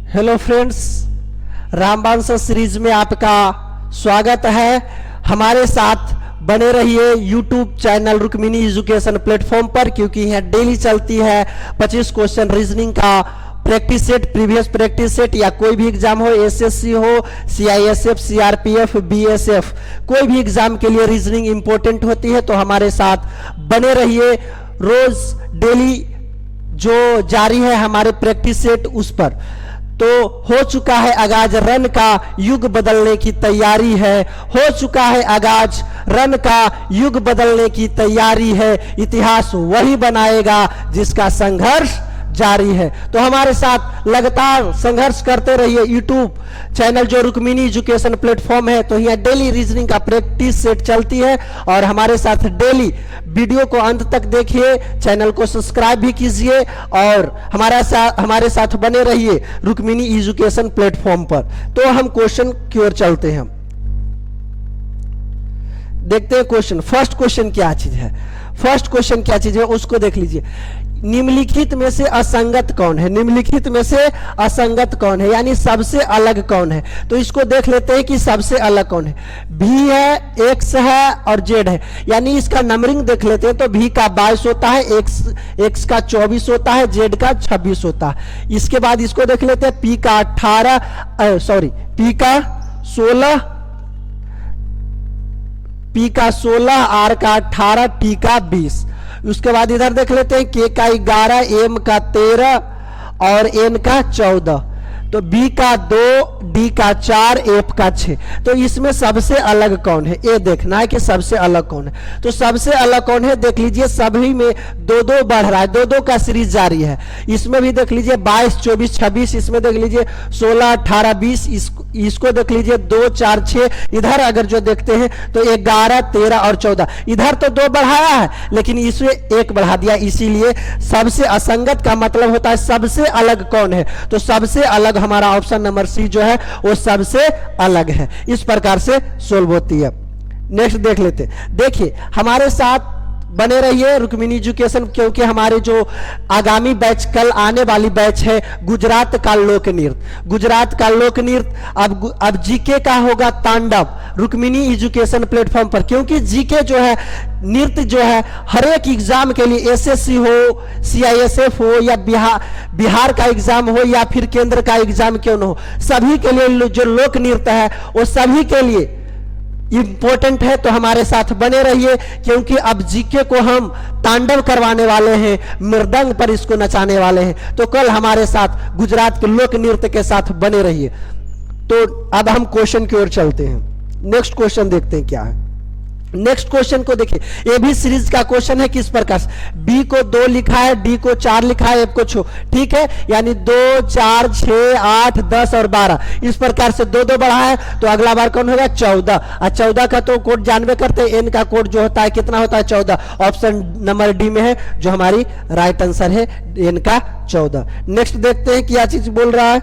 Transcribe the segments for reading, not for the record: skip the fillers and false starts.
Hello friends, रामबाण series में आपका स्वागत है। हमारे साथ बने रहिए YouTube channel Rukmini education platform पर, क्योंकि यहाँ डेली चलती है 25 क्वेश्चन रीजनिंग का practice set, previous practice set, या कोई भी एग्जाम हो, एसएससी हो, सीआईएसएफ, सीआरपीएफ, बीएसएफ, कोई भी एग्जाम के लिए रीजनिंग इंपॉर्टेंट होती है। तो हमारे साथ बने रहिए। रोज डेली जो जारी है हमारे प्रैक्टिस सेट उस पर। तो हो चुका है आगाज रन का युग बदलने की तैयारी है, हो चुका है आगाज रन का युग बदलने की तैयारी है। इतिहास वही बनाएगा जिसका संघर्ष जारी है। तो हमारे साथ लगातार संघर्ष करते रहिए। यूट्यूब चैनल जो रुक्मिनी एजुकेशन प्लेटफॉर्म है, तो यहाँ डेली रीजनिंग का प्रैक्टिस सेट चलती है और हमारे साथ डेली वीडियो को अंत तक देखिए। चैनल को सब्सक्राइब भी कीजिए और हमारे साथ बने रहिए रुक्मिनी एजुकेशन प्लेटफॉर्म पर। तो हम क्वेश्चन की ओर चलते हैं, देखते हैं क्वेश्चन। फर्स्ट क्वेश्चन क्या चीज है, फर्स्ट क्वेश्चन क्या चीज है उसको देख लीजिए। निम्नलिखित में से असंगत कौन है? निम्नलिखित में से असंगत कौन है, यानी सबसे अलग कौन है? तो इसको देख लेते हैं कि सबसे अलग कौन है। भी है, एक्स है और जेड है, यानी इसका नंबरिंग देख लेते हैं। तो भी का 22 होता है, एक्स का 24 होता है, जेड का 26 होता है। इसके बाद इसको देख लेते हैं। पी का 16, आर का 18, टी का 20। उसके बाद इधर देख लेते हैं। के का 11, एम का 13 और एन का 14। तो बी का 2, डी का 4, एफ का 6। तो इसमें सबसे अलग कौन है ये देखना है कि सबसे अलग कौन है। तो सबसे अलग कौन है देख लीजिए। सभी में 2-2 बढ़ रहा है, 2-2 का सीरीज जारी है। इसमें भी देख लीजिए 22, 24, 26। इसमें देख लीजिए 16, 18, 20। इसको देख लीजिए 2, 4, 6। इधर अगर जो देखते हैं तो 11, 13 और 14। इधर तो 2 बढ़ाया है लेकिन इसमें 1 बढ़ा दिया। इसीलिए सबसे असंगत का मतलब होता है सबसे अलग कौन है। तो सबसे अलग हमारा ऑप्शन नंबर सी जो है वो सबसे अलग है। इस प्रकार से सोल्व होती है। नेक्स्ट देख लेते हैं। देखिए हमारे साथ बने रहिए रुक्मिनी एजुकेशन, क्योंकि हमारे जो आगामी बैच, कल आने वाली बैच है गुजरात का लोक नृत्य। गुजरात का लोक नृत्य अब जीके का होगा तांडव रुक्मिनी एजुकेशन प्लेटफॉर्म पर, क्योंकि जीके जो है नृत्य जो है हर एक एग्जाम के लिए, एसएससी हो, सीआईएसएफ हो, या बिहार का एग्जाम हो, या फिर केंद्र का एग्जाम क्यों न हो, सभी के लिए जो लोक नृत्य है वो सभी के लिए इंपॉर्टेंट है। तो हमारे साथ बने रहिए, क्योंकि अब जीके को हम तांडव करवाने वाले हैं, मृदंग पर इसको नचाने वाले हैं। तो कल हमारे साथ गुजरात के लोक नृत्य के साथ बने रहिए। तो अब हम क्वेश्चन की ओर चलते हैं। नेक्स्ट क्वेश्चन देखते हैं क्या है। नेक्स्ट क्वेश्चन को देखिए। ए भी सीरीज का क्वेश्चन है। किस प्रकार से? बी को 2 लिखा है, डी को 4 लिखा है, एफ को 6, ठीक है। यानी 2, 4, 6, 8, 10 और 12 इस प्रकार से 2-2 बढ़ा है। तो अगला बार कौन होगा? 14। और 14 का तो कोड जानवे करते हैं। एन का कोड जो होता है कितना होता है? 14। ऑप्शन नंबर डी में है जो हमारी राइट आंसर है, एन का 14। नेक्स्ट देखते हैं क्या चीज बोल रहा है।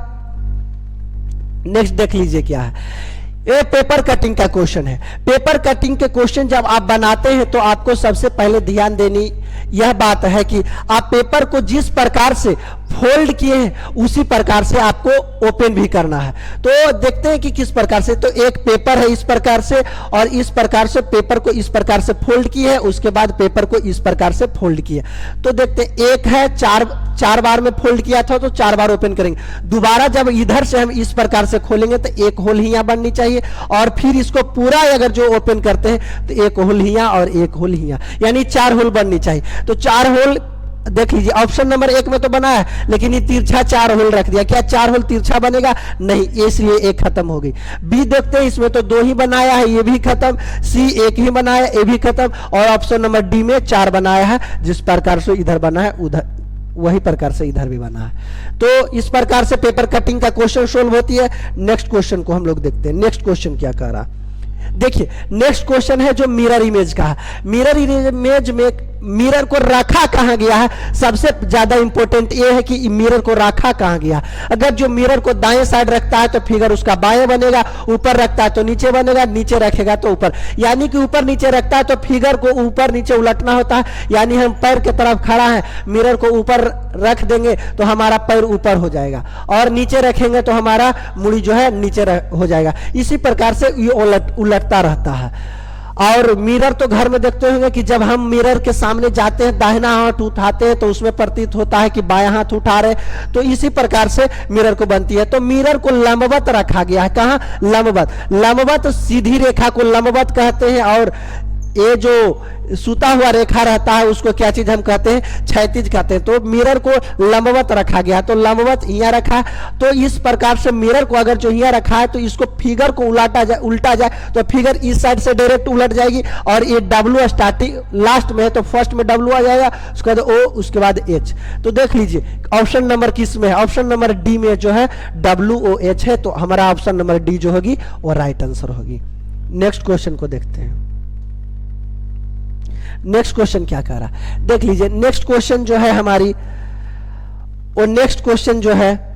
नेक्स्ट देख लीजिए क्या है। ये पेपर कटिंग का क्वेश्चन है। पेपर कटिंग के क्वेश्चन जब आप बनाते हैं तो आपको सबसे पहले ध्यान देनी यह बात है कि आप पेपर को जिस प्रकार से फोल्ड किए हैं उसी प्रकार से आपको ओपन भी करना है। तो देखते हैं कि किस प्रकार से। तो एक पेपर है इस प्रकार से, और इस प्रकार से पेपर को इस प्रकार से फोल्ड किए है, उसके बाद पेपर को इस प्रकार से फोल्ड किया। तो देखते हैं, एक है 4 बार में फोल्ड किया था तो 4 बार ओपन करेंगे। दोबारा जब इधर से हम इस प्रकार से खोलेंगे तो एक होल हिया बननी चाहिए, और फिर इसको पूरा अगर जो ओपन करते हैं तो एक होल हिया और एक होल हिया, यानी 4 होल बननी चाहिए। तो 4 होल देख लीजिए। ऑप्शन नंबर 1 में तो बना है लेकिन ये तिरछा 4 होल रख दिया। क्या 4 होल तिरछा बनेगा? नहीं, इसलिए 1 खत्म हो गई। बी देखते हैं, इसमें तो 2 ही बनाया है, ये भी खत्म। सी 1 ही बनाया, ये भी खत्म। और ऑप्शन नंबर डी में 4 बनाया है, जिस प्रकार से इधर बना है उधर वही प्रकार से इधर भी बना है। तो इस प्रकार से पेपर कटिंग का क्वेश्चन सोल्व होती है। नेक्स्ट क्वेश्चन को हम लोग देखते हैं। नेक्स्ट क्वेश्चन क्या कह रहा? देखिए नेक्स्ट क्वेश्चन है जो मिरर इमेज का है। मिरर इमेज मिरर को रखा कहां गया है, सबसे ज्यादा इंपॉर्टेंट ये है कि मिरर को रखा कहां गया। अगर जो मिरर को दाएं साइड रखता है तो फिगर उसका बाएं बनेगा, ऊपर रखता है तो नीचे बनेगा, नीचे रखेगा तो ऊपर। यानी कि ऊपर नीचे रखता है तो फिगर को ऊपर नीचे उलटना होता है। यानी हम पैर के तरफ खड़ा है, मिरर को ऊपर रख देंगे तो हमारा पैर ऊपर हो जाएगा, और नीचे रखेंगे तो हमारा मुड़ी जो है नीचे हो जाएगा। इसी प्रकार से ये उलटता रहता है। और मिरर तो घर में देखते होंगे कि जब हम मिरर के सामने जाते हैं, दाहिना हाथ उठाते हैं तो उसमें प्रतीत होता है कि बायां हाथ उठा रहे, तो इसी प्रकार से मिरर को बनती है। तो मिरर को लंबवत रखा गया है। कहां? लंबवत। लंबवत सीधी रेखा को लंबवत कहते हैं, और ये जो सुता हुआ रेखा रहता है उसको क्या चीज हम कहते हैं? क्षैतिज कहते हैं। तो मिरर को लंबवत रखा गया, तो लंबवत यहाँ रखा। तो इस प्रकार से मिरर को अगर जो यहाँ रखा है तो इसको फिगर को उल्टा जाए तो फिगर इस साइड से डायरेक्ट उलट जाएगी, और ये डब्ल्यू स्टार्टिंग लास्ट में है तो फर्स्ट में डब्ल्यू आ जाएगा, उसके बाद ओ, उसके बाद एच। तो देख लीजिए ऑप्शन नंबर किस में है? ऑप्शन नंबर डी में जो है WOH है, तो हमारा ऑप्शन नंबर डी जो होगी वो राइट आंसर होगी। नेक्स्ट क्वेश्चन को देखते हैं। नेक्स्ट क्वेश्चन क्या कह रहा है देख लीजिए। नेक्स्ट क्वेश्चन जो है हमारी, और नेक्स्ट क्वेश्चन जो है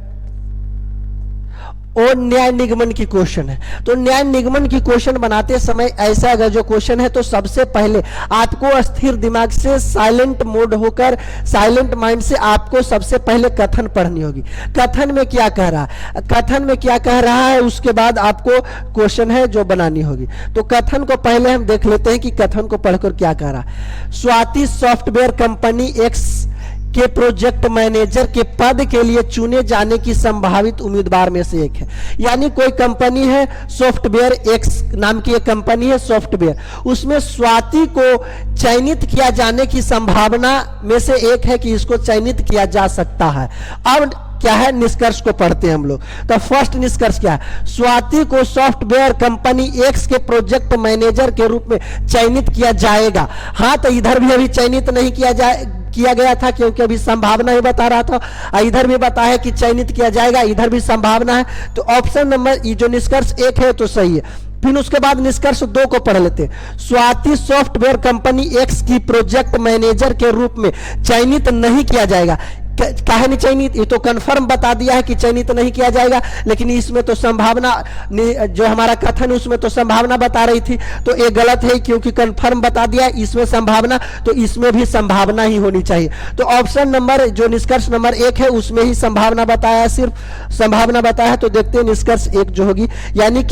और न्याय निगमन की क्वेश्चन है। तो न्याय निगमन की क्वेश्चन बनाते समय ऐसा अगर जो क्वेश्चन है तो सबसे पहले आपको स्थिर दिमाग से, साइलेंट मोड होकर, साइलेंट माइंड से आपको सबसे पहले कथन पढ़नी होगी। कथन में क्या कह रहा है, कथन में क्या कह रहा है, उसके बाद आपको क्वेश्चन है जो बनानी होगी। तो कथन को पहले हम देख लेते हैं कि कथन को पढ़कर क्या कह रहा है। स्वाति सॉफ्टवेयर कंपनी एक्स के प्रोजेक्ट मैनेजर के पद के लिए चुने जाने की संभावित उम्मीदवार में से एक है। यानी कोई कंपनी है सॉफ्टवेयर एक्स नाम की एक कंपनी है सॉफ्टवेयर, उसमें स्वाति को चयनित किया जाने की संभावना में से एक है कि इसको चयनित किया जा सकता है। अब क्या है, निष्कर्ष को पढ़ते हैं हम लोग। तो फर्स्ट निष्कर्ष क्या है? स्वाति को सॉफ्टवेयर कंपनी एक्स के प्रोजेक्ट मैनेजर के रूप में चयनित किया जाएगा। हाँ, तो इधर भी अभी चयनित नहीं किया गया था क्योंकि अभी संभावना ही बता रहा था। इधर भी बताया कि चयनित किया जाएगा, इधर भी संभावना है। तो ऑप्शन नंबर जो निष्कर्ष एक है तो सही है। फिर उसके बाद निष्कर्ष 2 को पढ़ लेते हैं। स्वाति सॉफ्टवेयर कंपनी एक्स की प्रोजेक्ट मैनेजर के रूप में चयनित नहीं किया जाएगा। काहे नहीं चयनित? ये तो कंफर्म बता दिया है कि चयनित नहीं किया जाएगा, लेकिन इसमें तो संभावना, जो हमारा कथन उसमें तो संभावना बता रही थी, तो ये गलत है क्योंकि कंफर्म बता दिया इसमें संभावना, तो इसमें भी संभावना ही होनी चाहिए। तो ऑप्शन नंबर जो निष्कर्ष नंबर 1 है उसमें ही संभावना बताया, सिर्फ संभावना बताया। तो देखते हैं निष्कर्ष 1 जो होगी, यानी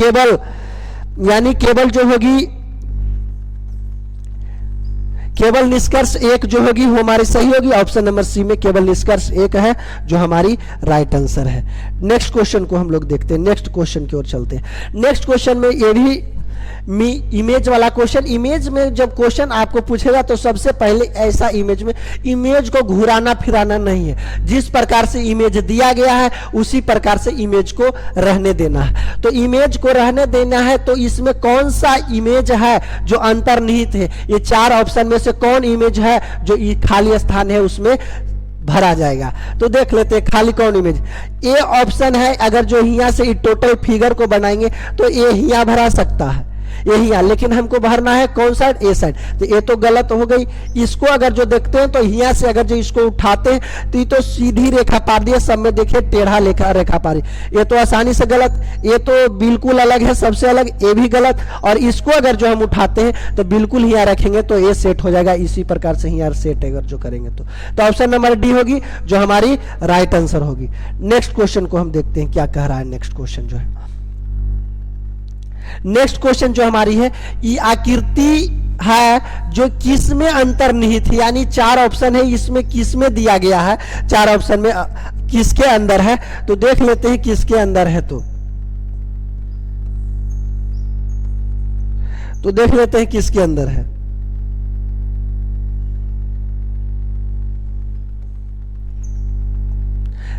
केवल जो होगी, केवल निष्कर्ष 1 जो होगी वो हमारी सही होगी। ऑप्शन नंबर सी में केवल निष्कर्ष 1 है जो हमारी राइट आंसर है। नेक्स्ट क्वेश्चन को हम लोग देखते हैं, नेक्स्ट क्वेश्चन की ओर चलते हैं। नेक्स्ट क्वेश्चन में ये भी इमेज वाला क्वेश्चन। इमेज में जब क्वेश्चन आपको पूछेगा तो सबसे पहले ऐसा इमेज में, इमेज को घुराना फिराना नहीं है। जिस प्रकार से इमेज दिया गया है उसी प्रकार से इमेज को रहने देना है। तो इमेज को रहने देना है, तो इसमें कौन सा इमेज है जो अंतर्निहित है? ये 4 ऑप्शन में से कौन इमेज है जो खाली स्थान है उसमें भरा जाएगा? तो देख लेते हैं खाली कौन इमेज। ए ऑप्शन है, अगर जो यहाँ से टोटल फिगर को बनाएंगे तो ये यहाँ भरा सकता है, यही है, लेकिन हमको भरना है कौन साइड? ए साइड। तो ये तो गलत हो गई। इसको अगर जो देखते हैं तो यहाँ से अगर जो इसको उठाते हैं तो ये तो सीधी रेखा पा रही है, सब में देखिए टेढ़ा रेखा पा रही, ये तो आसानी से गलत। ये तो बिल्कुल अलग है, सबसे अलग, ये भी गलत। और इसको अगर जो हम उठाते हैं तो बिल्कुल यहाँ रखेंगे तो ये सेट हो जाएगा। इसी प्रकार से यहाँ सेट अगर जो करेंगे तो ऑप्शन नंबर डी होगी जो हमारी राइट आंसर होगी। नेक्स्ट क्वेश्चन को हम देखते हैं क्या कह रहा है। नेक्स्ट क्वेश्चन जो है, नेक्स्ट क्वेश्चन जो हमारी है, ये आकृति है जो किस में अंतर्निहित है? यानी 4 ऑप्शन है, इसमें किस में दिया गया है? 4 ऑप्शन में किसके अंदर है? तो देख लेते हैं किसके अंदर है। तो देख लेते हैं किसके अंदर है।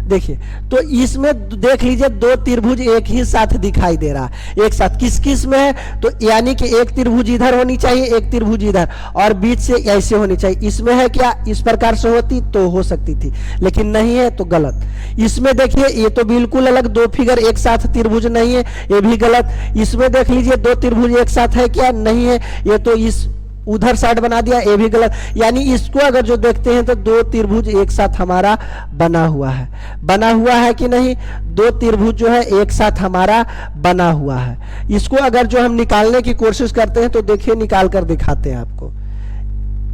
देखिए, तो इसमें देख लीजिए 2 त्रिभुज एक ही साथ दिखाई दे रहा है, एक साथ। किस किस में है? तो यानी कि एक त्रिभुज इधर होनी चाहिए, एक त्रिभुज इधर, और बीच से ऐसे होनी चाहिए। इसमें है क्या? इस प्रकार से होती तो हो सकती थी, लेकिन नहीं है तो गलत। इसमें देखिए ये तो बिल्कुल अलग, 2 फिगर एक साथ त्रिभुज नहीं है, ये भी गलत। इसमें देख लीजिए 2 त्रिभुज एक साथ है क्या? नहीं है, ये तो इस उधर साइड बना दिया, ये भी गलत। यानी इसको अगर जो देखते हैं तो दो त्रिभुज एक साथ हमारा बना हुआ है कि नहीं? दो त्रिभुज जो है एक साथ हमारा बना हुआ है। इसको अगर जो हम निकालने की कोशिश करते हैं तो देखिए निकाल कर दिखाते हैं आपको।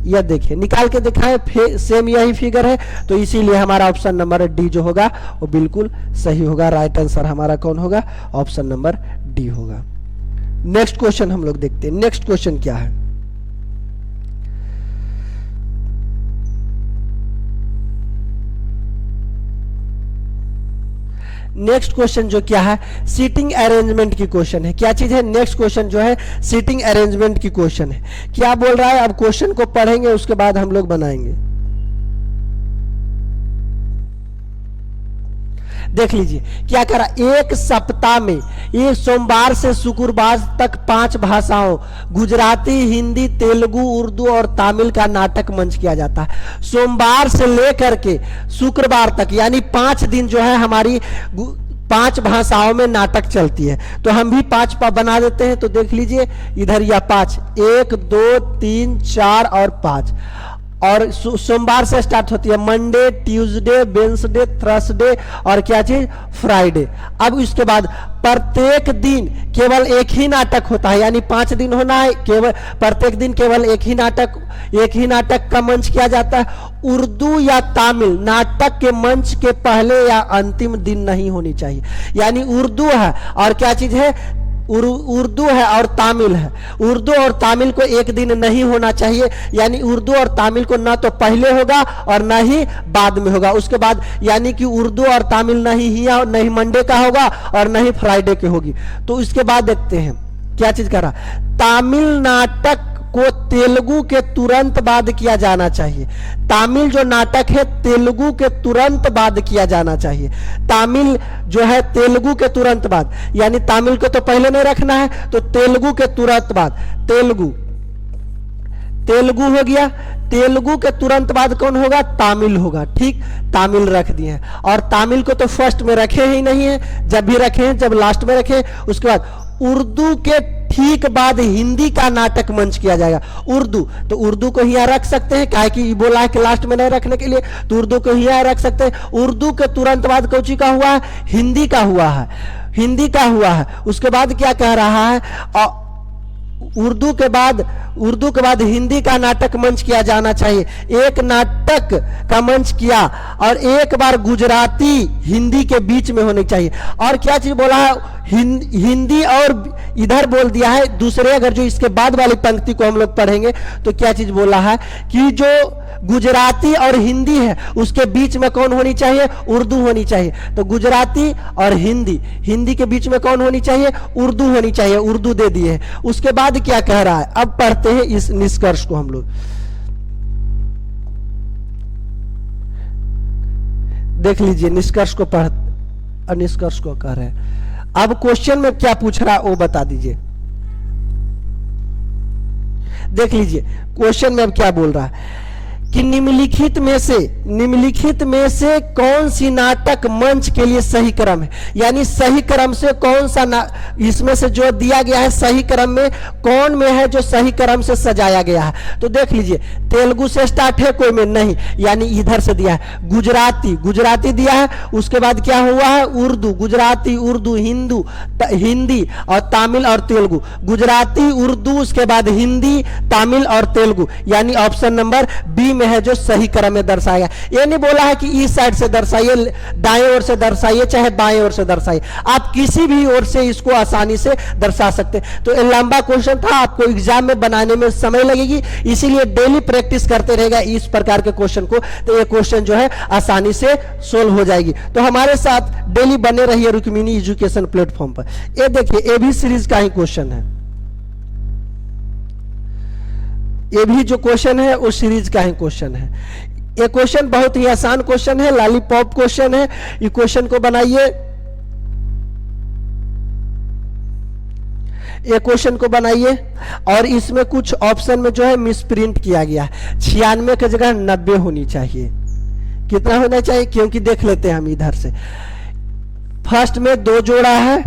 यह देखिए निकाल के दिखाएं, सेम यही फिगर है, तो इसीलिए हमारा ऑप्शन नंबर डी जो होगा वो बिल्कुल सही होगा। राइट आंसर हमारा कौन होगा? ऑप्शन नंबर डी होगा। नेक्स्ट क्वेश्चन हम लोग देखते हैं। नेक्स्ट क्वेश्चन क्या है? नेक्स्ट क्वेश्चन जो क्या है, सीटिंग अरेंजमेंट की क्वेश्चन है। क्या चीज है? नेक्स्ट क्वेश्चन जो है सीटिंग अरेंजमेंट की क्वेश्चन है। क्या बोल रहा है? अब क्वेश्चन को पढ़ेंगे उसके बाद हम लोग बनाएंगे। देख लीजिए क्या करा, एक सप्ताह में, ये सोमवार से शुक्रवार तक 5 भाषाओं गुजराती, हिंदी, तेलुगु, उर्दू और तमिल का नाटक मंच किया जाता है। सोमवार से लेकर के शुक्रवार तक यानी 5 दिन जो है हमारी 5 भाषाओं में नाटक चलती है। तो हम भी 5 बना देते हैं। तो देख लीजिए इधर या 5, 1 2 3 4 और 5। और सोमवार से स्टार्ट होती है, मंडे, ट्यूसडे, वेडनेसडे, थर्सडे और क्या चीज? फ्राइडे। अब इसके बाद प्रत्येक दिन केवल एक ही नाटक होता है, यानी 5 दिन होना है, केवल प्रत्येक दिन केवल एक ही नाटक का मंच किया जाता है। उर्दू या तमिल नाटक के मंच के पहले या अंतिम दिन नहीं होनी चाहिए। यानी उर्दू है और क्या चीज है? उर्दू है और तमिल है। उर्दू और तमिल को एक दिन नहीं होना चाहिए, यानी उर्दू और तमिल को ना तो पहले होगा और ना ही बाद में होगा। उसके बाद यानी कि उर्दू और तमिल नहीं मंडे का होगा और नहीं फ्राइडे के होगी। तो इसके बाद देखते हैं क्या चीज कर रहा, तमिल नाटक को तेलुगु के तुरंत बाद किया जाना चाहिए। तमिल जो नाटक है तेलुगु के तुरंत बाद किया जाना चाहिए। तमिल जो है तेलुगु के तुरंत बाद, यानी तमिल को तो पहले नहीं रखना है, तो तेलुगु के तुरंत बाद। तेलुगु हो गया, तेलुगु के तुरंत बाद कौन होगा? तमिल होगा। ठीक, तमिल रख दिए हैं। और तमिल को तो फर्स्ट में रखे ही नहीं है, जब भी रखे हैं जब लास्ट में रखे। उसके बाद उर्दू के ठीक बाद हिंदी का नाटक मंच किया जाएगा। उर्दू, तो उर्दू को यहाँ रख सकते हैं, काहे कि बोला है कि लास्ट में नहीं रखने के लिए, तो उर्दू को यहाँ रख सकते हैं। उर्दू के तुरंत बाद कौची का हुआ है? हिंदी का हुआ है, हिंदी का हुआ है। उसके बाद क्या कह रहा है? उर्दू के बाद हिंदी का नाटक मंच किया जाना चाहिए। एक नाटक का मंच किया और एक बार गुजराती हिंदी के बीच में होनी चाहिए। और क्या चीज बोला है? हिंदी और इधर बोल दिया है दूसरे। अगर जो इसके बाद वाली पंक्ति को हम लोग पढ़ेंगे तो क्या चीज बोला है कि जो गुजराती और हिंदी है उसके बीच में कौन होनी चाहिए? उर्दू होनी चाहिए। तो गुजराती और हिंदी के बीच में कौन होनी चाहिए? उर्दू होनी चाहिए। उर्दू दे दिए। उसके बाद क्या कह रहा है? अब पढ़ते हैं इस निष्कर्ष को हम लोग। देख लीजिए निष्कर्ष को निष्कर्ष को कह रहे हैं। अब क्वेश्चन में क्या पूछ रहा है वो बता दीजिए। देख लीजिए क्वेश्चन में अब क्या बोल रहा है कि निम्नलिखित में से कौन सी नाटक मंच के लिए सही क्रम है। यानी सही क्रम से कौन सा इसमें से जो दिया गया है सही क्रम में कौन में है जो सही क्रम से सजाया गया है। तो देख लीजिए तेलुगु से स्टार्ट है, कोई में नहीं, यानी इधर से दिया है। गुजराती दिया है। उसके बाद क्या हुआ है? उर्दू, गुजराती, उर्दू, हिंदी और तमिल और तेलुगु। गुजराती, उर्दू, उसके बाद हिंदी, तमिल और तेलुगु, यानी ऑप्शन नंबर बी में है जो सही क्रम में दर्शाया। ये नहीं बोला है कि इस साइड से दर्शाइए, दाएं ओर से दर्शाइए, चाहे बाएं ओर से दर्शाइए, आप किसी भी ओर से इसको आसानी से दर्शा सकते हैं। तो ये लंबा क्वेश्चन था, आपको एग्जाम में बनाने में समय लगेगी, इसीलिए डेली प्रैक्टिस करते रहेगा इस प्रकार के क्वेश्चन को, तो ये क्वेश्चन जो है आसानी से सोल्व हो जाएगी। तो हमारे साथ डेली बने रहिए रुक्मिणी एजुकेशन प्लेटफॉर्म पर। ये देखिए ये भी सीरीज का ही क्वेश्चन है, ये भी जो क्वेश्चन है वो सीरीज का ही क्वेश्चन है। ये क्वेश्चन बहुत ही आसान क्वेश्चन है, लॉलीपॉप क्वेश्चन है। ये क्वेश्चन को बनाइए, ये क्वेश्चन को बनाइए और इसमें कुछ ऑप्शन में जो है मिसप्रिंट किया गया है। 96 की जगह 90 होनी चाहिए। कितना होना चाहिए? क्योंकि देख लेते हैं हम इधर से। फर्स्ट में 2 जोड़ा है,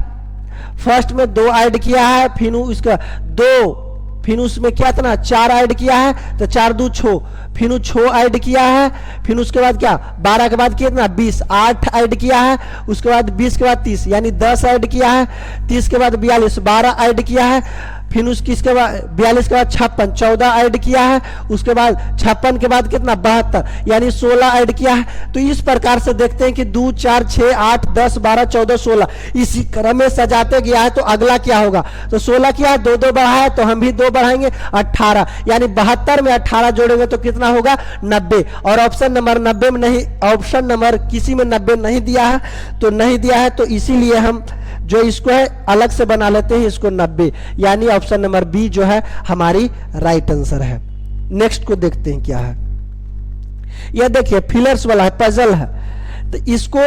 फर्स्ट में 2 ऐड किया है, फिर उसका 2, फिर उसमें क्या था ना 4 ऐड किया है तो 4 2 6, फिर 6 ऐड किया है, फिर उसके बाद क्या 12 के बाद कितना 20, 8 ऐड किया है, उसके बाद 20 के बाद 30 यानी 10 ऐड किया है, 30 के बाद 42, 12 ऐड किया है, फिर उसकी इसके बाद 42 के बाद 56, 14 ऐड किया है, उसके बाद 56 के बाद कितना 72 यानी 16 ऐड किया है। तो इस प्रकार से देखते हैं कि 2 4 6 8 10 12 14 16 इसी क्रम में सजाते गया है। तो अगला क्या होगा, तो 16 किया है, 2 2 बढ़ा है तो हम भी 2 बढ़ाएंगे 18 यानी 72 में 18 जोड़ेंगे तो कितना होगा 90। और ऑप्शन नंबर 90 में नहीं, ऑप्शन नंबर किसी में 90 नहीं दिया है, तो नहीं दिया है तो इसीलिए हम जो इसको है अलग से बना लेते हैं इसको 90, यानी ऑप्शन नंबर बी जो है हमारी राइट आंसर है। नेक्स्ट को देखते हैं क्या है। यह देखिए फिलर्स वाला है, पजल है, तो इसको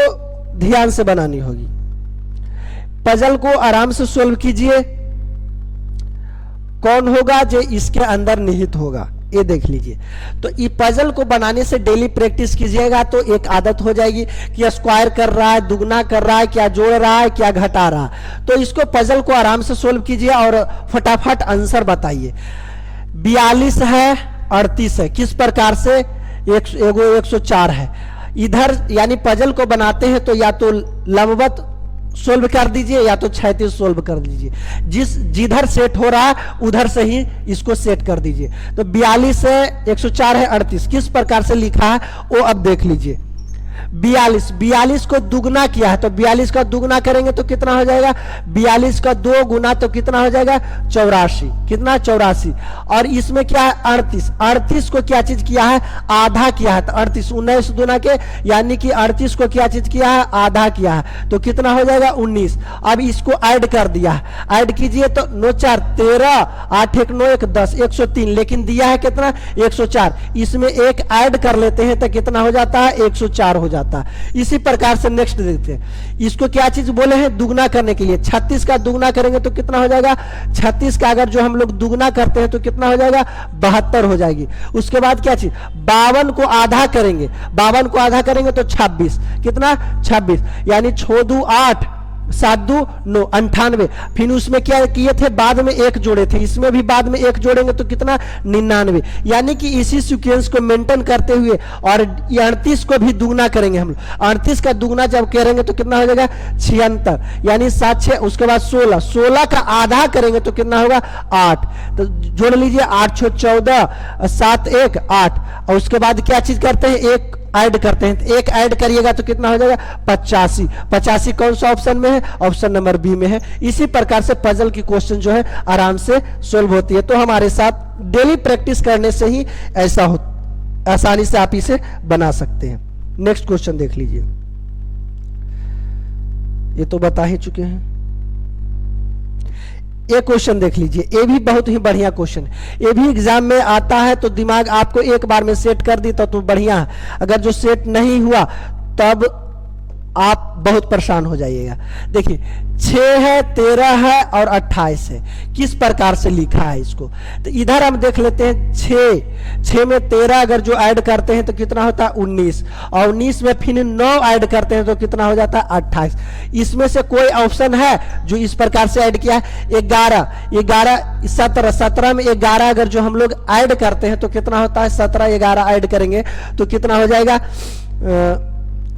ध्यान से बनानी होगी। पजल को आराम से सोल्व कीजिए। कौन होगा जो इसके अंदर निहित होगा, ये देख लीजिए। तो ये पजल को बनाने से डेली प्रैक्टिस कीजिएगा तो एक आदत हो जाएगी कि स्क्वायर कर रहा है, दुगना कर रहा है, क्या जोड़ रहा है, क्या घटा रहा है। तो इसको पजल को आराम से सोल्व कीजिए और फटाफट आंसर बताइए। 42 है, 38 है, किस प्रकार से 104 है। इधर यानी पजल को बनाते हैं तो या तो लंबवत सोल्व कर दीजिए या तो क्षैतिज सोल्व कर दीजिए, जिधर सेट हो रहा है उधर से ही इसको सेट कर दीजिए। तो 42 है, 104 है, 38 किस प्रकार से लिखा है वो अब देख लीजिए। 42 को दुगना किया है तो 42 का दुगना करेंगे तो कितना हो जाएगा, 42 का 2 गुना तो कितना हो जाएगा 84, कितना 84। और इसमें क्या है 38 को क्या चीज किया है आधा किया है, तो 38 19 दुना के यानी कि 38 को क्या चीज किया है आधा किया है तो कितना हो जाएगा 19। अब इसको ऐड कर दिया है, ऐड कीजिए तो 9 4 13 8 1 9 1 10 103, लेकिन दिया है कितना 104, इसमें एक ऐड कर लेते हैं तो कितना हो जाता है 104 हो जाता है। इसी प्रकार से नेक्स्ट देखते हैं, इसको क्या चीज बोले हैं दुगना करने के लिए। 36 का दुगना करेंगे तो कितना हो जाएगा, 36 का अगर जो हम लोग दुगना करते हैं तो कितना हो जाएगा 72 हो जाएगी। उसके बाद क्या चीज 52 को आधा करेंगे, 52 को आधा करेंगे तो 26, कितना 26 यानी 6 2 8 7 2 9 98। फिर उसमें क्या किए थे बाद में एक जोड़े थे, इसमें भी बाद में एक जोड़ेंगे तो कितना 99, यानी कि इसी सीक्वेंस को मेंटेन करते हुए और 38 को भी दुगना करेंगे हम लोग। 38 का दुगना जब करेंगे तो कितना हो जाएगा 76 यानी 7 6, उसके बाद 16 का आधा करेंगे तो कितना होगा 8, तो जोड़ लीजिए 8 6 14 7 1 8। और उसके बाद क्या चीज करते हैं एक ऐड करते हैं, तो एक ऐड करिएगा तो कितना हो जाएगा 85। 85 कौन सा ऑप्शन में है, ऑप्शन नंबर बी में है। इसी प्रकार से पजल की क्वेश्चन जो है आराम से सोल्व होती है। तो हमारे साथ डेली प्रैक्टिस करने से ही ऐसा हो, आसानी से आप इसे बना सकते हैं। नेक्स्ट क्वेश्चन देख लीजिए, ये तो बता ही चुके हैं। एक क्वेश्चन देख लीजिए, ये भी बहुत ही बढ़िया क्वेश्चन है, ये भी एग्जाम में आता है तो दिमाग आपको एक बार में सेट कर दी तो बढ़िया है। अगर जो सेट नहीं हुआ तब आप बहुत परेशान हो जाइएगा। देखिए 6 है, 13 है और 28 है, किस प्रकार से लिखा है इसको। तो इधर हम देख लेते हैं 6 में 13 अगर जो ऐड करते हैं तो कितना होता है 19, और 19 में फिर 9 ऐड करते हैं तो कितना हो जाता है 28। इसमें से कोई ऑप्शन है जो इस प्रकार से ऐड किया है 11 17 में 11 अगर जो हम लोग ऐड करते हैं तो कितना होता है 17 11 ऐड करेंगे तो कितना हो जाएगा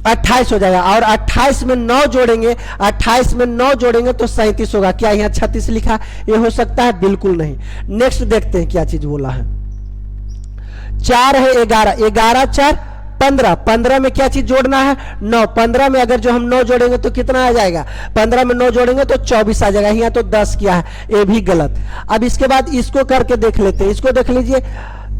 28 हो जाएगा। और 28 में 9 जोड़ेंगे, 28 में 9 जोड़ेंगे तो 37 होगा। क्या यहाँ 36 लिखा ये हो सकता है, बिल्कुल नहीं। नेक्स्ट देखते हैं क्या चीज बोला है। 4 है 11 4 15, 15 में क्या चीज जोड़ना है 9, 15 में अगर जो हम 9 जोड़ेंगे तो कितना आ जाएगा, 15 में 9 जोड़ेंगे तो 24 आ जाएगा। यहाँ तो 10 किया है, ये भी गलत। अब इसके बाद इसको करके देख लेते हैं, इसको देख लीजिए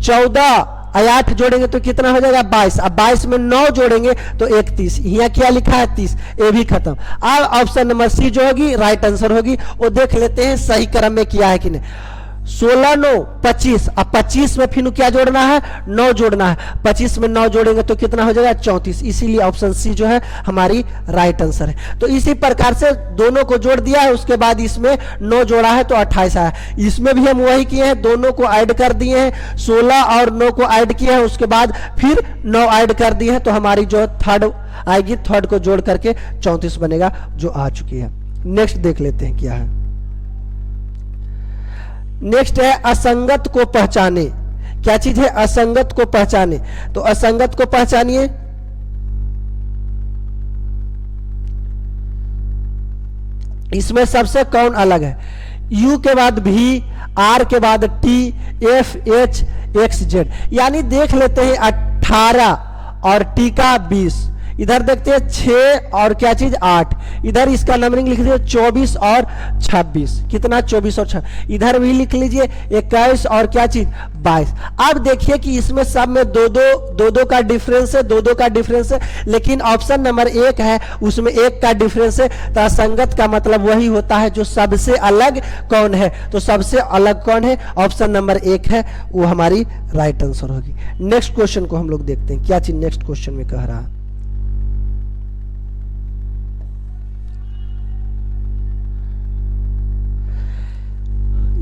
14 8 जोड़ेंगे तो कितना हो जाएगा 22, अब 22 में 9 जोड़ेंगे तो 31, यहाँ क्या लिखा है 30, ये भी खत्म। अब ऑप्शन नंबर सी जो होगी राइट आंसर होगी, वो देख लेते हैं सही क्रम में किया है कि नहीं। 16 9 25, अब 25 में फिर क्या जोड़ना है 9 जोड़ना है, 25 में 9 जोड़ेंगे तो कितना हो जाएगा 34, इसीलिए ऑप्शन सी जो है हमारी राइट आंसर है। तो इसी प्रकार से दोनों को जोड़ दिया है, उसके बाद इसमें 9 जोड़ा है तो 28 आया। इसमें भी हम वही किए हैं, दोनों को ऐड कर दिए हैं, 16 और 9 को ऐड किए हैं, उसके बाद फिर 9 ऐड कर दिए हैं, तो हमारी जो थर्ड आएगी, थर्ड को जोड़ करके 34 बनेगा जो आ चुकी है। नेक्स्ट देख लेते हैं क्या है। नेक्स्ट है असंगत को पहचाने। क्या चीज है? असंगत को पहचाने। तो असंगत को पहचानिए। इसमें सबसे कौन अलग है? U के बाद V, R के बाद T, F, H, X, Z। यानी देख लेते हैं 18 और T का 20। इधर देखते हैं 6 और क्या चीज 8। इधर इसका नंबरिंग लिख लीजिए 24 और 26। कितना? 24 और 26। इधर भी लिख लीजिए 21 और क्या चीज 22। अब देखिए कि इसमें सब में दो का डिफरेंस है, दो का डिफरेंस है, लेकिन ऑप्शन नंबर 1 है उसमें 1 का डिफरेंस है। तो असंगत का मतलब वही होता है जो सबसे अलग कौन है। तो सबसे अलग कौन है? ऑप्शन नंबर 1 है, वो हमारी राइट आंसर होगी। नेक्स्ट क्वेश्चन को हम लोग देखते हैं क्या चीज नेक्स्ट क्वेश्चन में कह रहा है।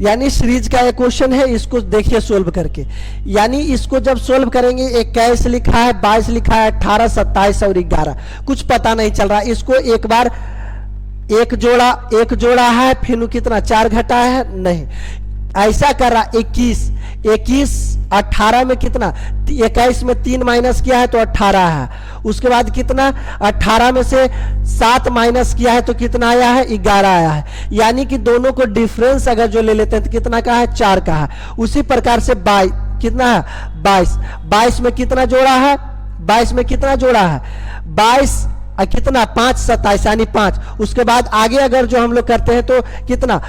यानी सीरीज का एक क्वेश्चन है, इसको देखिए सोल्व करके। यानी इसको जब सोल्व करेंगे 21 लिखा है, 22 लिखा है, 18, 27 और 11, कुछ पता नहीं चल रहा। इसको एक बार एक जोड़ा है, फिर कितना 4 घटा है, नहीं ऐसा कर रहा। 21 18 में कितना? 21 में 3 माइनस किया है तो 18 है। उसके बाद कितना? 18 में से 7 माइनस किया है तो कितना आया है? 11 आया है। यानी कि दोनों को डिफरेंस अगर जो ले लेते हैं तो कितना का है? 4 का है। उसी प्रकार से 22 कितना है? 22 में कितना जोड़ा है? 22 में कितना जोड़ा है? 22 कितना? 5 27 यानी 5। उसके बाद आगे अगर जो हम लोग करते हैं तो कितना?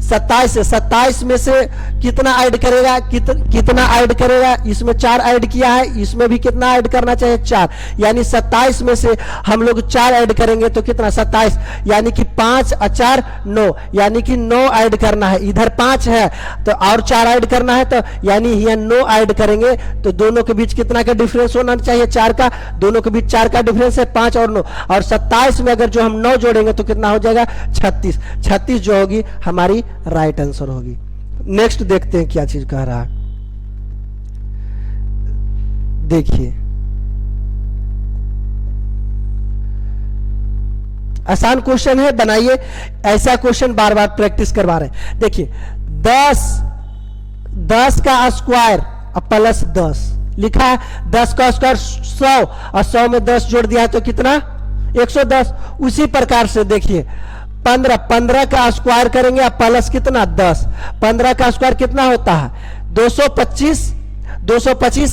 27 में से कितना ऐड करेगा? कितना ऐड करेगा? इसमें 4 ऐड किया है, इसमें भी कितना ऐड करना चाहिए? 4। यानी 27 में से हम लोग 4 ऐड करेंगे तो कितना? 27 यानी कि 5 और 4 9, यानी कि 9 ऐड करना है। इधर 5 है तो और 4 ऐड करना है, तो यानी यहाँ 9 ऐड करेंगे तो दोनों के बीच कितना का डिफरेंस होना चाहिए? 4 का। दोनों के बीच 4 का डिफरेंस है, 5 और 9। और 27 में अगर जो हम 9 जोड़ेंगे तो कितना हो जाएगा? 36 जो होगी हमारी राइट आंसर होगी। नेक्स्ट देखते हैं क्या चीज कह रहा है। देखिए आसान क्वेश्चन है, बनाइए। ऐसा क्वेश्चन बार बार प्रैक्टिस करवा रहे हैं। देखिए 10 का स्क्वायर प्लस 10 लिखा है। 10 का स्क्वायर 100 और 100 में 10 जोड़ दिया है तो कितना? 110। उसी प्रकार से देखिए 15 का स्क्वायर करेंगे आप प्लस कितना? 10। 15 का स्क्वायर कितना होता है? 225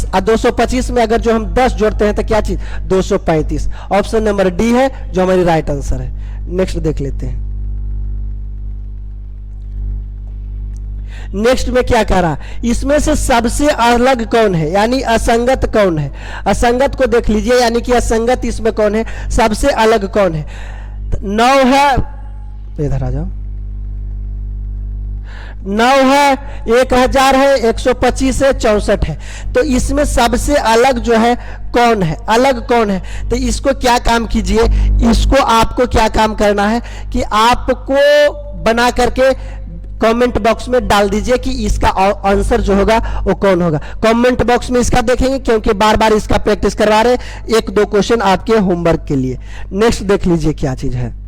और 225 में अगर जो हम 10 जोड़ते हैं तो क्या चीज? 235। ऑप्शन नंबर डी है जो हमारी राइट आंसर है। नेक्स्ट देख लेते हैं। नेक्स्ट में क्या कह रहा? इसमें से सबसे अलग कौन है, यानी असंगत कौन है? असंगत को देख लीजिए, यानी कि असंगत इसमें कौन है? सबसे अलग कौन है? 9 है, इधर आ जाओ। 9 है, 1000 है, 125 है, 64 है। तो इसमें सबसे अलग जो है कौन है? अलग कौन है? तो इसको क्या काम कीजिए, इसको आपको क्या काम करना है कि आपको बना करके कमेंट बॉक्स में डाल दीजिए कि इसका आंसर जो होगा वो कौन होगा। कमेंट बॉक्स में इसका देखेंगे क्योंकि बार बार इसका प्रैक्टिस करवा रहे हैं। 1-2 क्वेश्चन आपके होमवर्क के लिए। नेक्स्ट देख लीजिए क्या चीज है।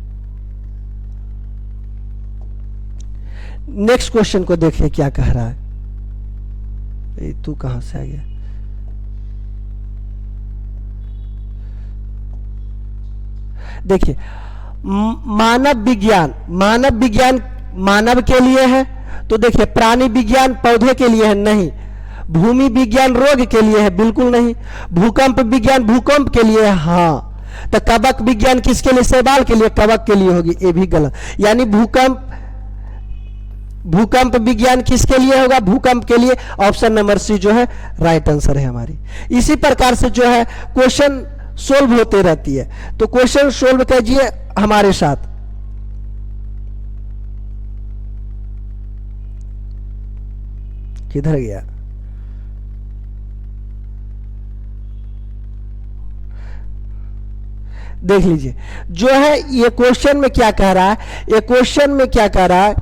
नेक्स्ट क्वेश्चन को देखिए क्या कह रहा है। तू कहां से आ गया? देखिए मानव विज्ञान मानव के लिए है तो देखिए प्राणी विज्ञान पौधे के लिए है, नहीं। भूमि विज्ञान रोग के लिए है, बिल्कुल नहीं। भूकंप विज्ञान भूकंप के लिए है, हाँ। तो कवक विज्ञान किसके लिए? शैवाल के लिए, कवक के लिए होगी, ये भी गलत। यानी भूकंप विज्ञान किसके लिए होगा? भूकंप के लिए। ऑप्शन नंबर सी जो है राइट आंसर है हमारी। इसी प्रकार से जो है क्वेश्चन सोल्व होते रहती है, तो क्वेश्चन सोल्व कीजिए हमारे साथ। किधर गया? देख लीजिए जो है ये क्वेश्चन में क्या कह रहा है। ये क्वेश्चन में क्या कह रहा है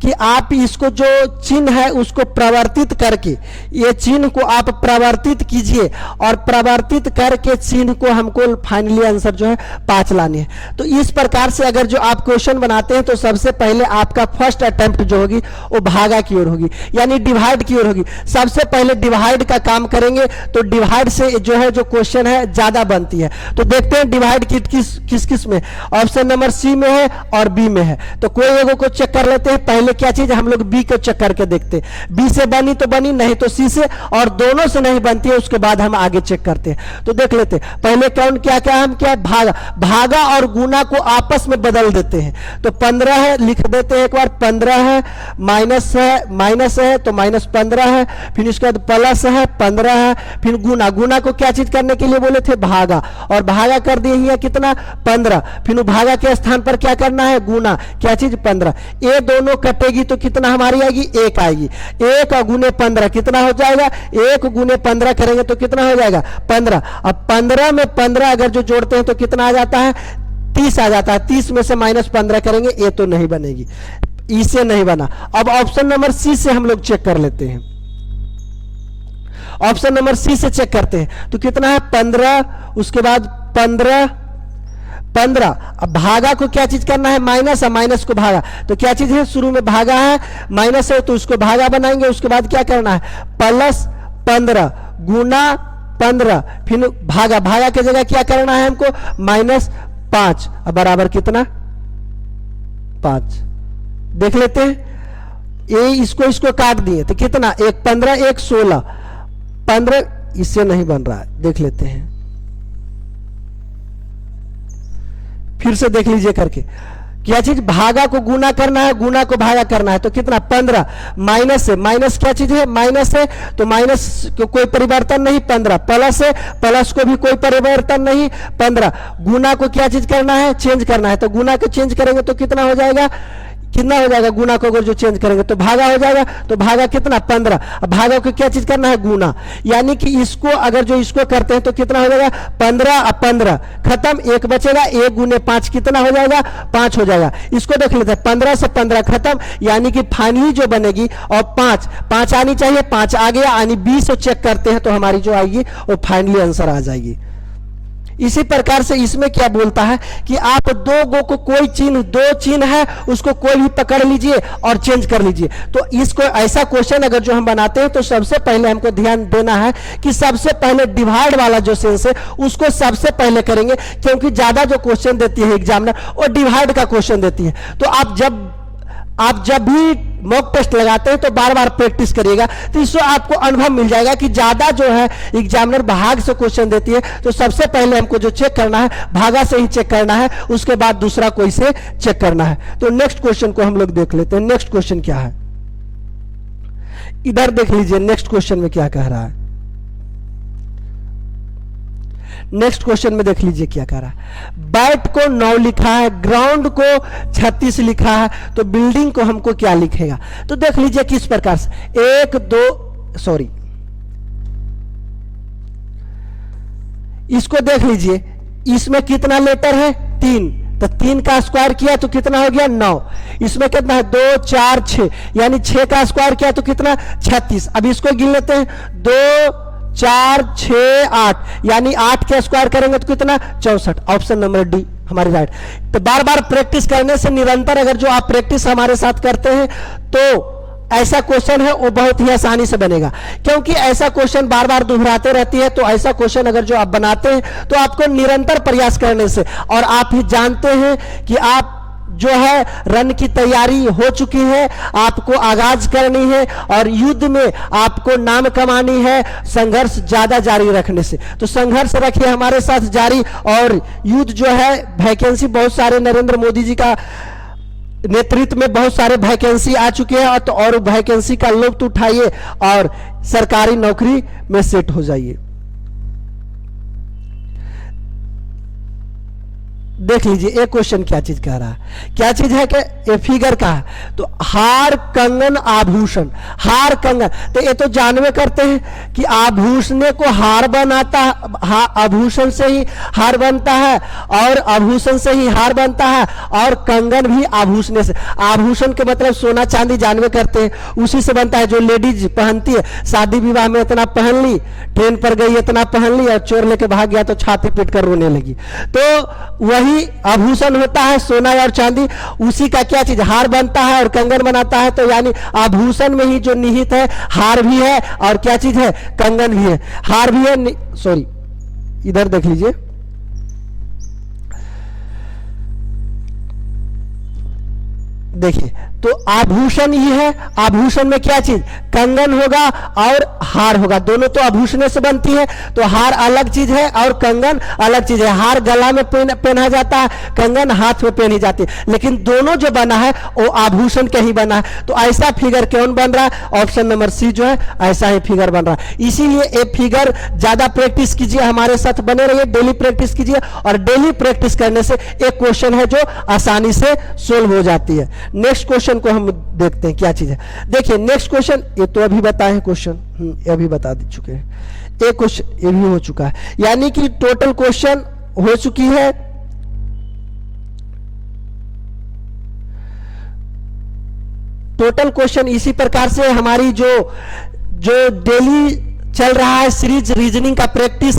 कि आप इसको जो चिन्ह है उसको प्रवर्तित करके, ये चिन्ह को आप प्रवर्तित कीजिए और प्रवर्तित करके चिन्ह को हमको फाइनली आंसर जो है 5 लानी है। तो इस प्रकार से अगर जो आप क्वेश्चन बनाते हैं तो सबसे पहले आपका फर्स्ट अटेम्प्ट जो होगी वो भागा की ओर होगी, यानी डिवाइड की ओर होगी। सबसे पहले डिवाइड का काम करेंगे तो डिवाइड से जो है जो क्वेश्चन है ज्यादा बनती है। तो देखते हैं डिवाइड किस किस में, ऑप्शन नंबर सी में है और बी में है। तो कोई एगो को चेक कर लेते हैं। पहले क्या चीज हम लोग बी को चेक करके देखते हैं, बी से बनी तो बनी, नहीं तो सी से, और दोनों से नहीं बनती है उसके बाद हम आगे चेक करते हैं। तो देख लेते हैं पहले कौन क्या क्या हम क्या भागा, भागा और गुना को आपस में बदल देते हैं। तो 15 है, लिख देते हैं एक बार, 15 है, माइनस है तो -15 है, फिर इसके बाद प्लस है 15 है, फिर गुना, गुना को क्या चीज करने के लिए बोले थे, भागा, और भागा कर दिए हैं कितना 15, फिर भागा के स्थान पर क्या करना है, गुना, क्या चीज 15। ये दोनों कटेगी तो कितना हमारी आएगी, 1 आएगी। 1 और गुने 15 कितना हो जाएगा, 1 गुने 15 करेंगे तो कितना हो जाएगा 15। अब 15 में 15 अगर जो जोड़ते हैं तो कितना आ जाता है, 30 आ जाता है। 30 में से -15 करेंगे, ये तो नहीं बनेगी, इसे नहीं बना। अब ऑप्शन नंबर सी से हम लोग चेक कर लेते हैं। ऑप्शन नंबर सी से चेक करते हैं तो कितना है 15, उसके बाद 15। अब भागा को क्या चीज करना है, माइनस है, माइनस को भागा, तो क्या चीज है, शुरू में भागा है, माइनस है तो उसको भागा बनाएंगे, उसके बाद क्या करना है, +15 गुना 15, फिर भागा, भागा की जगह क्या करना है हमको, -5, अब बराबर कितना 5। देख लेते हैं, ये इसको काट दिए तो कितना, 1 15 1 16, 15 इससे नहीं बन रहा है। देख लेते हैं, फिर से देख लीजिए करके, क्या चीज, भागा को गुना करना है, गुना को भागा करना है, तो कितना 15, माइनस है, माइनस क्या चीज है, माइनस है तो माइनस को कोई परिवर्तन नहीं, 15 प्लस है, प्लस को भी कोई परिवर्तन नहीं, 15 गुना को क्या चीज करना है, चेंज करना है, तो गुना को चेंज करेंगे तो कितना हो जाएगा, कितना हो जाएगा, गुना को अगर जो चेंज करेंगे तो भागा हो जाएगा, तो भागा कितना 15। अब भागा को क्या चीज करना है, गुना, यानी कि इसको अगर जो इसको करते हैं तो कितना हो जाएगा 15 और 15 खत्म, 1 बचेगा, 1 गुने 5 कितना हो जाएगा 5 हो जाएगा। इसको देख लेते हैं, 15 से 15 खत्म, यानी कि फाइनली जो बनेगी और 5 आनी चाहिए, 5 आ गया, यानी 20 चेक करते हैं तो हमारी जो आएगी वो फाइनली आंसर आ जाएगी। इसी प्रकार से इसमें क्या बोलता है कि आप दो गो को कोई चिन्ह, दो चिन्ह है उसको कोई भी पकड़ लीजिए और चेंज कर लीजिए। तो इसको ऐसा क्वेश्चन अगर जो हम बनाते हैं तो सबसे पहले हमको ध्यान देना है कि सबसे पहले डिवाइड वाला जो सेंस है उसको सबसे पहले करेंगे, क्योंकि ज्यादा जो क्वेश्चन देती है एग्जामिनर वो डिवाइड का क्वेश्चन देती है। तो आप जब भी मॉक टेस्ट लगाते हैं तो बार बार प्रैक्टिस करिएगा, तो इससे आपको अनुभव मिल जाएगा कि ज्यादा जो है एग्जामिनर भाग से क्वेश्चन देती है, तो सबसे पहले हमको जो चेक करना है भागा से ही चेक करना है, उसके बाद दूसरा कोई से चेक करना है। तो नेक्स्ट क्वेश्चन को हम लोग देख लेते हैं। नेक्स्ट क्वेश्चन क्या है, इधर देख लीजिए नेक्स्ट क्वेश्चन में क्या कह रहा है। नेक्स्ट क्वेश्चन में देख लीजिए क्या कह रहा है, बैट को 9 लिखा है, ग्राउंड को 36 लिखा है, तो बिल्डिंग को हमको क्या लिखेगा। तो देख लीजिए किस प्रकार से, 1 2 सॉरी इसको देख लीजिए, इसमें कितना लेटर है 3, तो 3 का स्क्वायर किया तो कितना हो गया 9, इसमें कितना है 2 4 6, यानी 6 का स्क्वायर किया तो कितना 36। अब इसको गिन लेते हैं, 2 4 6 8, यानी 8 के स्क्वायर करेंगे तो कितना 64। ऑप्शन नंबर डी हमारी राइट। तो बार बार प्रैक्टिस करने से, निरंतर अगर जो आप प्रैक्टिस हमारे साथ करते हैं तो ऐसा क्वेश्चन है वो बहुत ही आसानी से बनेगा, क्योंकि ऐसा क्वेश्चन बार बार दोहराते रहती है। तो ऐसा क्वेश्चन अगर जो आप बनाते हैं तो आपको निरंतर प्रयास करने से, और आप ही जानते हैं कि आप जो है रन की तैयारी हो चुकी है, आपको आगाज करनी है और युद्ध में आपको नाम कमानी है संघर्ष ज्यादा जारी रखने से। तो संघर्ष रखिए हमारे साथ जारी, और युद्ध जो है वैकेंसी बहुत सारे नरेंद्र मोदी जी का नेतृत्व में बहुत सारे वैकेंसी आ चुके हैं, तो और वैकेंसी का लुत्फ उठाइए और सरकारी नौकरी में सेट हो जाइए। देख लीजिए एक क्वेश्चन क्या चीज कह रहा है, क्या चीज है कि ये फिगर का है। तो हार कंगन आभूषण, हार कंगन, तो ये तो जानवे करते हैं कि आभूषण को हार बनाता है, आभूषण से ही हार बनता है और आभूषण से ही हार बनता है और कंगन भी आभूषण से। आभूषण के मतलब सोना चांदी जानवे करते हैं, उसी से बनता है जो लेडीज पहनती है। शादी विवाह में इतना पहन ली, ट्रेन पर गई इतना पहन ली और चोर लेके भाग गया तो छाती पीट कर रोने लगी। तो वही आभूषण होता है सोना और चांदी, उसी का क्या चीज हार बनता है और कंगन बनाता है। तो यानी आभूषण में ही जो निहित है हार भी है और क्या चीज है कंगन भी है, हार भी है। सॉरी इधर देख लीजिए, देखिए तो आभूषण ही है, आभूषण में क्या चीज कंगन होगा और हार होगा, दोनों तो आभूषण से बनती है। तो हार अलग चीज है और कंगन अलग चीज है। हार गला में पहना जाता है, कंगन हाथ में पहनी जाती है, लेकिन दोनों जो बना है वो आभूषण का ही बना है। तो ऐसा फिगर क्यों बन रहा है, ऑप्शन नंबर सी जो है ऐसा ही फिगर बन रहा है। इसीलिए ये फिगर ज्यादा प्रैक्टिस कीजिए, हमारे साथ बने रहिए, डेली प्रैक्टिस कीजिए और डेली प्रैक्टिस करने से एक क्वेश्चन है जो आसानी से सोल्व हो जाती है। नेक्स्ट क्वेश्चन को हम देखते हैं क्या चीज है। देखिए नेक्स्ट क्वेश्चन, ये तो अभी बताए क्वेश्चन, ये अभी बता दे चुके हैं। एक क्वेश्चन ये भी हो चुका है, यानी कि टोटल क्वेश्चन हो चुकी है टोटल क्वेश्चन इसी प्रकार से हमारी जो डेली चल रहा है सीरीज रीजनिंग का प्रैक्टिस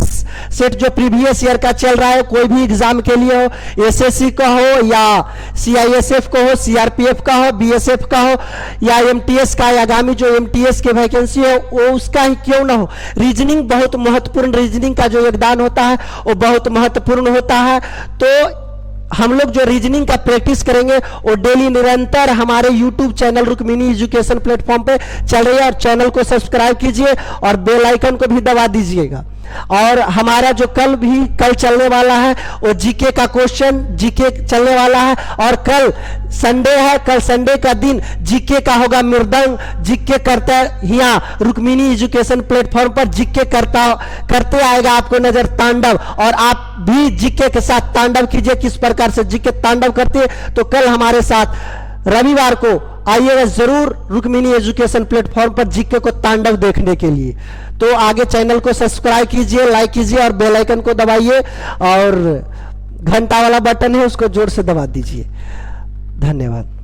सेट जो प्रीवियस ईयर का चल रहा है, कोई भी एग्जाम के लिए हो, एसएससी का हो या सीआईएसएफ का हो, सीआरपीएफ का हो, बीएसएफ का हो या एमटीएस का, आगामी जो एमटीएस के वैकेंसी है वो उसका ही क्यों ना हो, रीजनिंग बहुत महत्वपूर्ण, रीजनिंग का जो योगदान होता है वो बहुत महत्वपूर्ण होता है। तो हम लोग जो रीजनिंग का प्रैक्टिस करेंगे वो डेली निरंतर हमारे YouTube channel Rukmini education platform पे चल रही है, और चैनल को सब्सक्राइब कीजिए और बेल आइकन को भी दबा दीजिएगा। और हमारा जो कल चलने वाला है वो जीके का क्वेश्चन, जीके चलने वाला है, और कल संडे है, कल संडे का दिन जीके का होगा मृदंग, जीके करता है यहाँ रुक्मिनी एजुकेशन प्लेटफॉर्म पर जीके करते आएगा आपको नजर तांडव, और आप भी जीके के साथ तांडव कीजिए किस प्रकार से जीके तांडव करती है। तो कल हमारे साथ रविवार को आइएगा जरूर रुक्मिनी एजुकेशन प्लेटफॉर्म पर जीके को तांडव देखने के लिए। तो आगे चैनल को सब्सक्राइब कीजिए, लाइक कीजिए और बेल आइकन को दबाइए और घंटा वाला बटन है उसको जोर से दबा दीजिए। धन्यवाद।